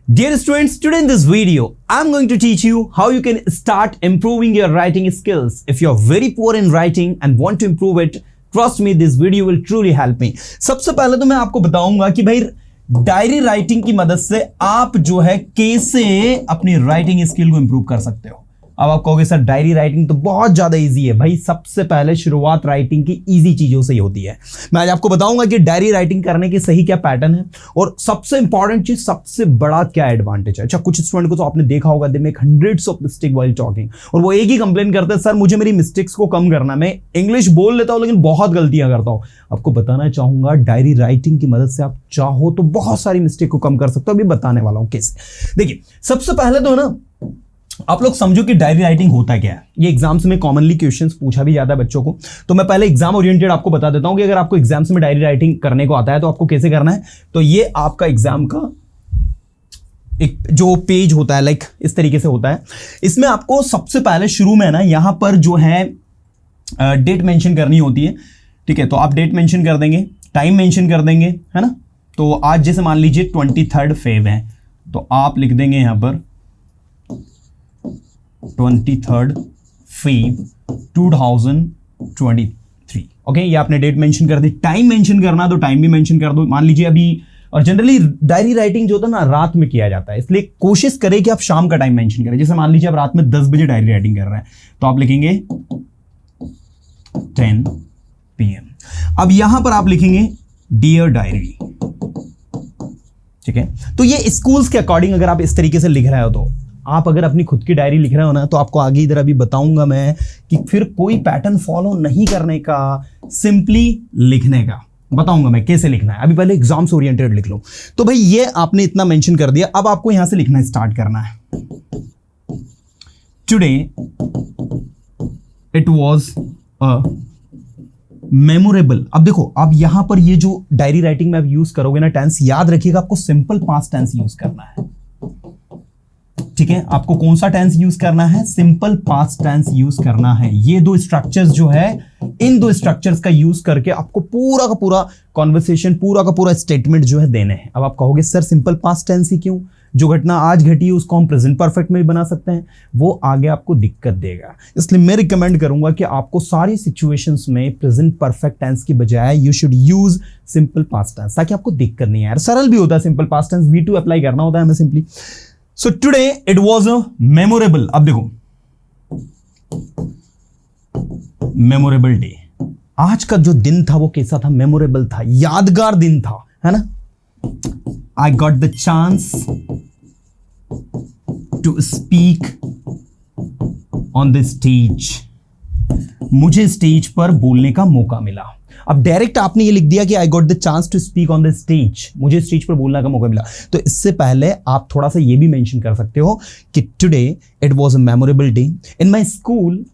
Dear students, today in this video, I'm going to teach you how you can start improving your writing skills. If you're very poor in writing and want to improve it, trust me, this video will truly help me. सबसे पहले तो मैं आपको बताऊंगा कि भाई diary writing की मदद से आप जो है कैसे अपनी राइटिंग स्किल को इंप्रूव कर सकते हो। अब आप कहोगे सर डायरी राइटिंग तो बहुत ज्यादा इजी है। भाई सबसे पहले शुरुआत राइटिंग की इजी चीजों से ही होती है। मैं आज आपको बताऊंगा कि डायरी राइटिंग करने की सही क्या पैटर्न है और सबसे इंपॉर्टेंट चीज, सबसे बड़ा क्या एडवांटेज है। अच्छा, कुछ स्टूडेंट को तो आपने देखा होगा they make hundreds of mistake while talking और वो एक ही कंप्लेन करते हैं, सर मुझे मेरी मिस्टेक्स को कम करना, मैं इंग्लिश बोल लेता हूं लेकिन बहुत गलतियां करता हूं। आपको बताना चाहूंगा डायरी राइटिंग की मदद से आप चाहो तो बहुत सारी मिस्टेक को कम कर सकते हो। अभी बताने वाला हूं कैसे। देखिए सबसे पहले तो है ना, आप लोग समझो कि डायरी राइटिंग होता क्या है। ये एग्जाम्स में कॉमनली क्वेश्चंस पूछा भी जाता है बच्चों को, तो मैं पहले एग्जाम ओरिएंटेड आपको बता देता हूं कि अगर आपको एग्जाम्स में डायरी राइटिंग करने को आता है तो आपको कैसे करना है। तो ये आपका एग्जाम का एक जो पेज होता है लाइक इस तरीके से होता है। इसमें आपको सबसे पहले शुरू में ना यहां पर जो है डेट मेंशन करनी होती है। ठीक है, तो आप डेट मेंशन कर देंगे, टाइम मेंशन कर देंगे, है ना। तो आज जैसे मान लीजिए 23 फेब है तो आप लिख देंगे यहां पर 23 फेब 2023। ओके, ये आपने डेट मेंशन कर दी। टाइम मेंशन करना तो टाइम भी मेंशन कर दो। मान लीजिए अभी, और जनरली डायरी राइटिंग जो होता है ना रात में किया जाता है, इसलिए कोशिश करें कि आप शाम का टाइम मेंशन करें। जैसे मान लीजिए आप रात में 10 बजे डायरी राइटिंग कर रहे हैं तो आप लिखेंगे 10 PM। अब यहां पर आप लिखेंगे डियर डायरी। ठीक है, तो ये स्कूल्स के अकॉर्डिंग अगर आप इस तरीके से लिख रहे हो, तो आप अगर अपनी खुद की डायरी लिख रहे हो ना, तो आपको आगे इधर अभी बताऊंगा मैं कि फिर कोई पैटर्न फॉलो नहीं करने का, सिंपली लिखने का बताऊंगा मैं कैसे लिखना है। अभी पहले एग्जाम से ओरिएंटेड लिख लो। तो भाई ये आपने इतना मेंशन कर दिया, अब आपको यहां से लिखना स्टार्ट करना है। Today it was a memorable. अब देखो, अब यहां पर ये जो डायरी राइटिंग में आप यूज करोगे ना टेंस, याद रखिएगा आपको सिंपल पास्ट टेंस यूज करना है। ठीक है, आपको कौन सा टेंस यूज करना है? सिंपल पास्ट टेंस यूज करना है। ये दो स्ट्रक्चर्स जो है, इन दो स्ट्रक्चर्स का यूज करके आपको पूरा का पूरा कॉन्वर्सेशन, पूरा का पूरा स्टेटमेंट जो है देने हैं। अब आप कहोगे सर सिंपल पास्ट टेंस ही क्यों? जो घटना आज घटी है उसको हम प्रेजेंट परफेक्ट में भी बना सकते हैं, वो आगे आपको दिक्कत देगा। इसलिए मैं रिकमेंड करूंगा कि आपको सारी सिचुएशंस में प्रेजेंट परफेक्ट टेंस की बजाय you should use simple past tense, ताकि आपको दिक्कत नहीं आए। सरल भी होता है simple past tense, V2 apply करना होता है हमें simply. So today it was a memorable। अब देखो मेमोरेबल डे, आज का जो दिन था वो कैसा था? मेमोरेबल था, यादगार दिन था, है ना। I got the chance to speak on the stage। मुझे स्टेज पर बोलने का मौका मिला। अब डायरेक्ट आपने ये लिख दिया कि I got the chance to speak on the stage, मुझे स्टेज पर बोलने का मौका मिला। तो इससे पहले आप थोड़ा सा ये भी मेंशन कर सकते हो कि today it was a memorable day in my school,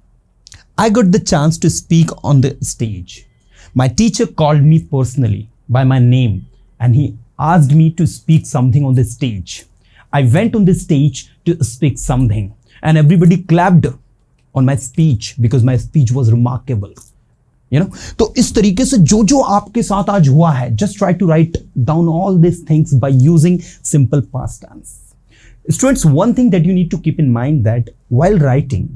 I got the chance to speak on the stage, my teacher called me personally by my name and he asked me to speak something on the stage, I went on the stage to speak something and everybody clapped on my speech because my speech was remarkable. You know? तो इस तरीके से जो जो आपके साथ आज हुआ है, just try to write down all this things by using simple past tense. Students, one thing that you need to keep in mind that while writing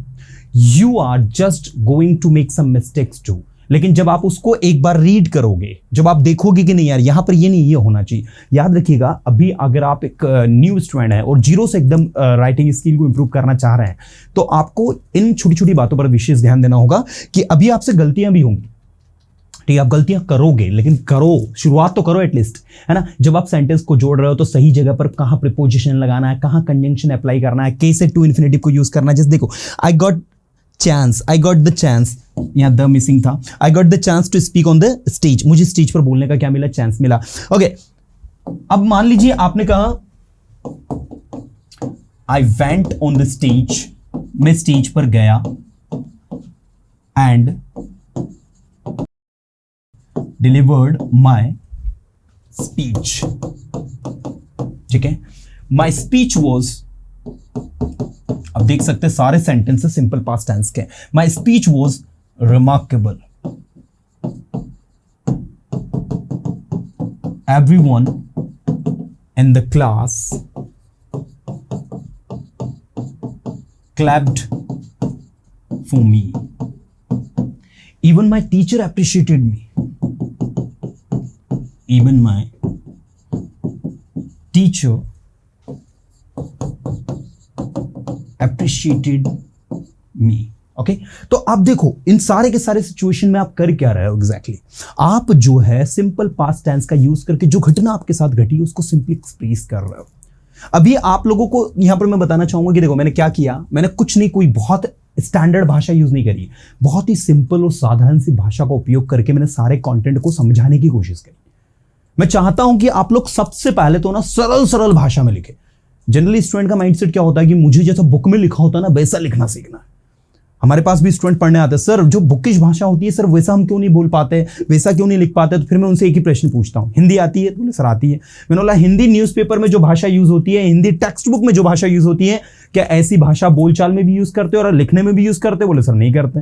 you are just going to make some mistakes too, लेकिन जब आप उसको एक बार read करोगे, जब आप देखोगे कि नहीं यार यहां पर ये नहीं, ये होना चाहिए, याद रखिएगा अभी अगर आप एक न्यू स्टूडेंट है और जीरो से एकदम राइटिंग स्किल को इंप्रूव करना चाह रहे हैं, तो आपको इन छोटी छोटी बातों पर विशेष ध्यान देना होगा कि अभी आपसे गलतियां भी होंगी। ठीक है, आप गलतियां करोगे लेकिन करो, शुरुआत तो करो एटलीस्ट, है ना। जब आप सेंटेंस को जोड़ रहे हो तो सही जगह पर कहां प्रीपोजिशन लगाना है, कहां कंजंक्शन अप्लाई करना है, कैसे टू इन्फिनेटिव को यूज करना है। जैसे देखो, आई गॉट द चांस, यहां द मिसिंग था। I got the chance to speak on the stage, मुझे स्टेज पर बोलने का क्या मिला? चांस मिला। ओके, अब मान लीजिए आपने कहा आई वेंट ऑन द स्टेज, मैं स्टेज पर गया, एंड डिलीवर्ड माई स्पीच। ठीक है, माई स्पीच वॉज, अब देख सकते हैं सारे सेंटेंसेस सिंपल पास्ट टेंस के। My speech was remarkable, everyone in the class clapped for me. Even my teacher appreciated me. Even my teacher appreciated me. Okay तो आप देखो इन सारे के सारे सिचुएशन में आप कर क्या रहे हो एग्जैक्टली आप जो है सिंपल पास्ट टेंस का यूज करके जो घटना आपके साथ घटी उसको सिंपली एक्सप्रेस कर रहे हो। अभी आप लोगों को यहां पर मैं बताना चाहूंगा कि देखो मैंने क्या किया, मैंने कुछ नहीं, कोई बहुत स्टैंडर्ड भाषा यूज नहीं करी, बहुत ही सिंपल और साधारण सी भाषा का उपयोग करके मैंने सारे कंटेंट को समझाने की कोशिश करी। मैं चाहता हूं कि आप लोग सबसे पहले तो ना सरल सरल भाषा में लिखे। जनरली स्टूडेंट का माइंडसेट क्या होता है कि मुझे जैसा बुक में लिखा होता है ना वैसा लिखना सीखना है। हमारे पास भी स्टूडेंट पढ़ने आते हैं, सर जो बुकिश भाषा होती है सर वैसा हम क्यों नहीं बोल पाते, वैसा क्यों नहीं लिख पाते। तो फिर मैं उनसे एक ही प्रश्न पूछता हूँ, हिंदी आती है? तो बोले सर आती है। मैंने बोला हिंदी न्यूज़पेपर में जो भाषा यूज होती है, हिंदी टेक्स्ट बुक में जो भाषा यूज होती है, क्या ऐसी भाषा बोलचाल में भी यूज करते हो और लिखने में भी यूज करते? बोले सर नहीं करते।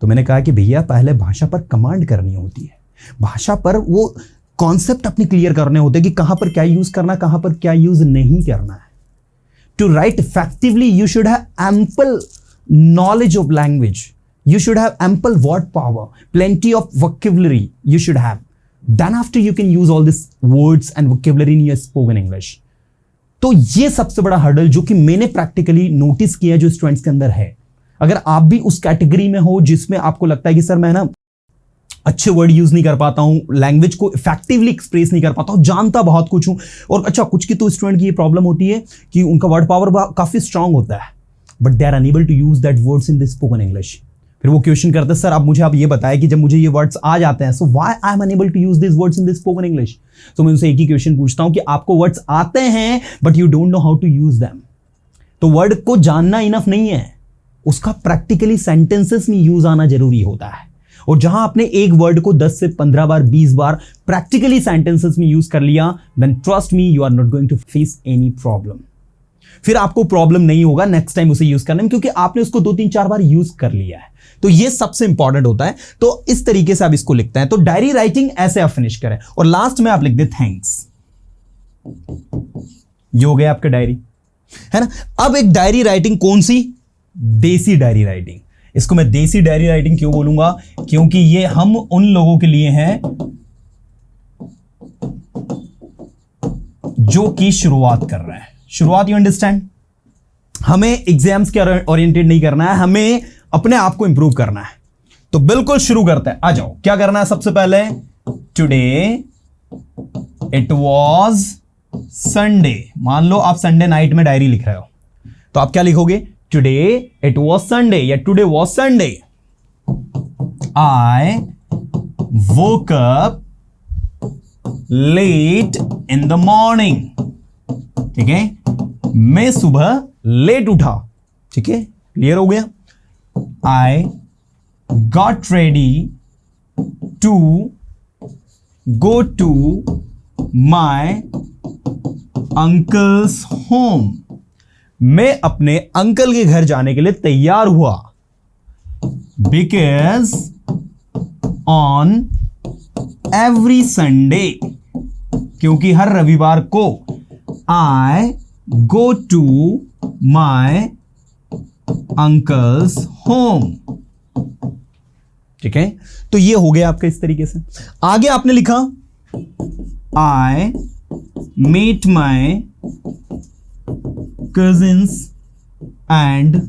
तो मैंने कहा कि भैया पहले भाषा पर कमांड करनी होती है, भाषा पर वो कॉन्सेप्ट अपने क्लियर करने होते हैं कि कहां पर क्या यूज करना, कहां पर क्या यूज नहीं करना है। To write effectively you should have ample knowledge of language, you should have ample word power, plenty of vocabulary you should have, then after you can use all these words and vocabulary in your spoken English. तो ये सबसे बड़ा hurdle जो कि मैंने practically notice किया जो students के अंदर है। अगर आप भी उस कैटेगरी में हो जिसमें आपको लगता है कि सर मैं ना अच्छे वर्ड यूज नहीं कर पाता हूं, लैंग्वेज को इफेक्टिवली एक्सप्रेस नहीं कर पाता हूं, जानता बहुत कुछ हूं, और अच्छा कुछ की तो स्टूडेंट की ये प्रॉब्लम होती है कि उनका वर्ड पावर काफी स्ट्रांग होता है, but they are unable to use that words in the spoken English. फिर वो क्वेश्चन करते हैं सर अब मुझे आप ये बताएं कि जब मुझे ये वर्ड्स आ जाते हैं so why I am unable to use this words in the spoken English. तो मैं उनसे एक ही क्वेश्चन पूछता हूं कि आपको वर्ड्स आते हैं but you don't know how to use them. तो वर्ड को जानना इनफ नहीं है, उसका प्रैक्टिकली सेंटेंसेस में यूज आना जरूरी होता है। और जहां आपने एक वर्ड को 10 से 15 बार 20 बार प्रैक्टिकली सेंटेंसेस में यूज कर लिया, then trust me you are not going to face any problem. फिर आपको प्रॉब्लम नहीं होगा नेक्स्ट टाइम उसे यूज करने में, क्योंकि आपने उसको 2-3-4 बार यूज कर लिया है। तो ये सबसे इंपॉर्टेंट होता है। तो इस तरीके से आप इसको लिखते हैं। तो डायरी राइटिंग ऐसे आप फिनिश करें और लास्ट में आप लिख दे थैंक्स। ये हो गया आपका डायरी, है ना। अब एक डायरी राइटिंग कौन सी? देसी डायरी राइटिंग। इसको मैं देसी डायरी राइटिंग क्यों बोलूंगा? क्योंकि ये हम उन लोगों के लिए हैं जो कि शुरुआत कर रहे हैं। शुरुआत, यू अंडरस्टैंड? हमें एग्जाम्स के ओरिएंटेड नहीं करना है, हमें अपने आप को इंप्रूव करना है। तो बिल्कुल शुरू करते हैं। आ जाओ, क्या करना है सबसे पहले? Today it was Sunday. मान लो आप संडे नाइट में डायरी लिख रहे हो, तो आप क्या लिखोगे? टुडे इट वॉज संडे या today was Sunday. I woke up late in the morning. ठीक है, मैं सुबह लेट उठा। ठीक है, क्लियर हो गया। I got ready to go to my uncle's home. मैं अपने अंकल के घर जाने के लिए तैयार हुआ। बिकॉज ऑन एवरी संडे, क्योंकि हर रविवार को I go to my uncle's home। ठीक है, तो ये हो गया आपका इस तरीके से। आगे आपने लिखा I meet my cousins and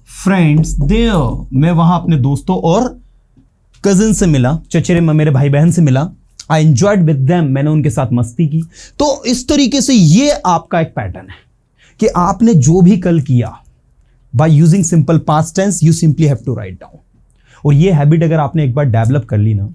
friends there। मैं वहां अपने दोस्तों और कजिन से मिला, चचेरे मेरे भाई बहन से मिला। I enjoyed with them, मैंने उनके साथ मस्ती की। तो इस तरीके से ये आपका एक पैटर्न है कि आपने जो भी कल किया by using simple past tense you simply have to write down। और ये हैबिट अगर आपने एक बार डेवलप कर ली ना,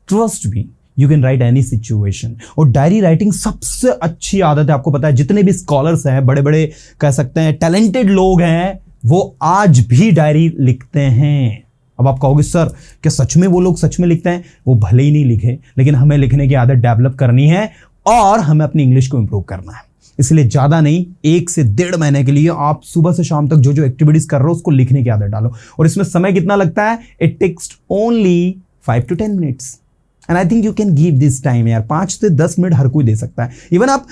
trust me you can write any situation. और डायरी राइटिंग सबसे अच्छी आदत है। आपको पता है जितने भी स्कॉलर्स हैं, बड़े बड़े कह सकते हैं टैलेंटेड लोग हैं, वो आज भी डायरी लिखते हैं। अब आप कहोगे सर क्या सच में वो लोग सच में लिखते हैं? वो भले ही नहीं लिखे, लेकिन हमें लिखने की आदत डेवलप करनी है और हमें अपनी इंग्लिश को इंप्रूव करना है। इसलिए ज़्यादा नहीं, 1 से 1.5 महीने के लिए आप सुबह से शाम तक जो जो एक्टिविटीज़ कर रहे हो उसको लिखने की आदत डालो। और इसमें समय कितना लगता है? It takes only 5 to 10 minutes and I think you can give this time. यार 5 से 10 मिनट हर कोई दे सकता है। इवन आप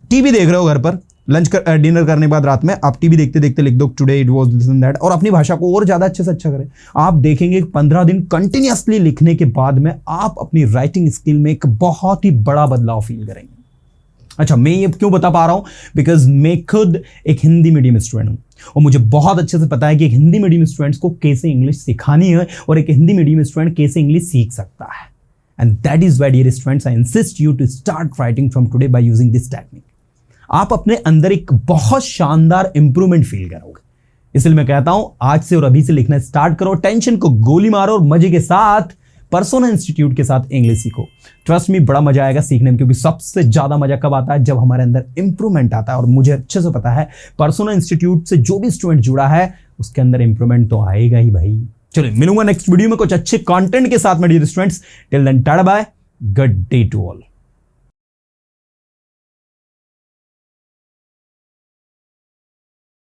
टीवी देख रहे हो घर पर, लंच कर डिनर करने के बाद रात में आप टीवी देखते देखते लिख दो today it was this and that, और अपनी भाषा को और ज्यादा अच्छे से अच्छा करें। आप देखेंगे 15 दिन कंटिन्यूअसली लिखने के बाद में आप अपनी राइटिंग स्किल में एक बहुत ही बड़ा बदलाव फील करेंगे। अच्छा, मैं ये क्यों बता पा रहा हूं? बिकॉज मैं खुद एक हिंदी मीडियम स्टूडेंट हूं और मुझे बहुत अच्छे से पता है कि एक हिंदी मीडियम स्टूडेंट्स को कैसे इंग्लिश सिखानी है और एक हिंदी मीडियम स्टूडेंट कैसे इंग्लिश सीख सकता है। And that is why dear students I insist you to start writing from today by using this technique. आप अपने अंदर एक बहुत शानदार इंप्रूवमेंट फील करोगे। इसलिए मैं कहता हूं आज से और अभी से लिखना स्टार्ट करो, टेंशन को गोली मारो और मजे के साथ पर्सोना इंस्टीट्यूट के साथ इंग्लिश सीखो। ट्रस्ट मी, बड़ा मजा आएगा सीखने में, क्योंकि सबसे ज्यादा मजा कब आता है? जब हमारे अंदर इंप्रूवमेंट आता है। और मुझे अच्छे से पता है पर्सोना इंस्टीट्यूट से जो भी स्टूडेंट जुड़ा है उसके अंदर इंप्रूवमेंट तो आएगा ही भाई। चलिए मिलूंगा नेक्स्ट वीडियो में कुछ अच्छे कंटेंट के साथ में dear students. Till then tata bye, good day to all.